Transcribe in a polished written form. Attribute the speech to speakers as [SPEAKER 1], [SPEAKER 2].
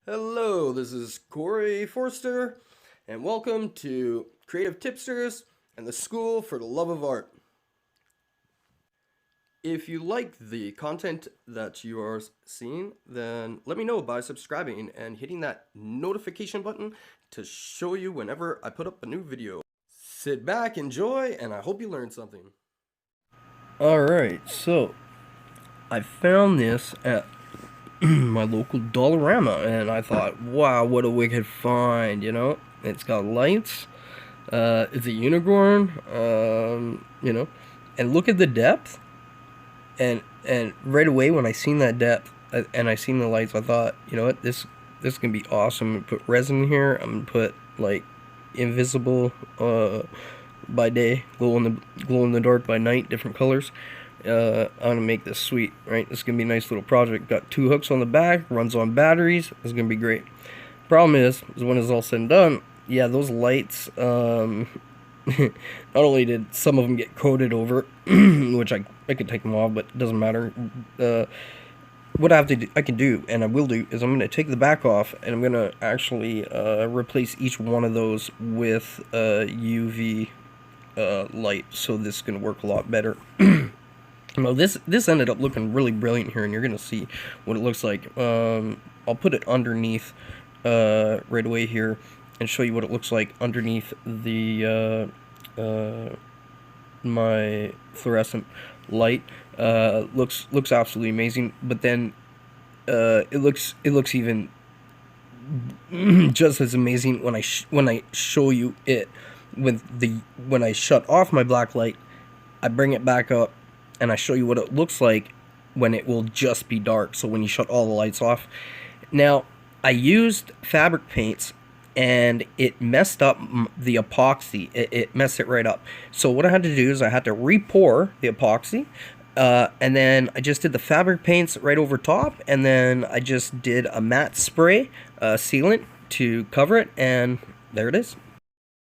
[SPEAKER 1] Hello, this is Corey Forster, and welcome to Creative Tipsters and the School for the Love of Art. If you like the content that you are seeing, then let me know by subscribing and hitting that notification button to show you whenever I put up a new video. Sit back, enjoy, and I hope you learned something. Alright, so I found this at my local Dollarama, and I thought, wow, what a wicked find, you know? It's got lights, it's a unicorn, and look at the depth, and right away when I seen that depth, and I seen the lights, I thought, you know what, this can be awesome. I'm gonna put resin here, I'm gonna put, like, invisible, by day, glow in the dark by night, different colors. I'm gonna make this sweet, right? This is gonna be a nice little project. Got 2 hooks on the back, runs on batteries. It's gonna be great. Problem is when it's all said and done, yeah, those lights, not only did some of them get coated over, which I could take them off, but it doesn't matter. What I can do, and I will do, is I'm gonna take the back off, and I'm gonna actually replace each one of those with UV light, so this is gonna work a lot better. Now this ended up looking really brilliant here, and you're gonna see what it looks like. I'll put it underneath right away here and show you what it looks like underneath the my fluorescent light. Looks absolutely amazing, but then it looks even just as amazing when I show you it when I shut off my black light. I bring it back up and I show you what it looks like when it will just be dark, so when you shut all the lights off. Now, I used fabric paints, and it messed up the epoxy. It messed it right up. So what I had to do is I had to re-pour the epoxy, and then I just did the fabric paints right over top, and then I just did a matte spray sealant to cover it, and there it is.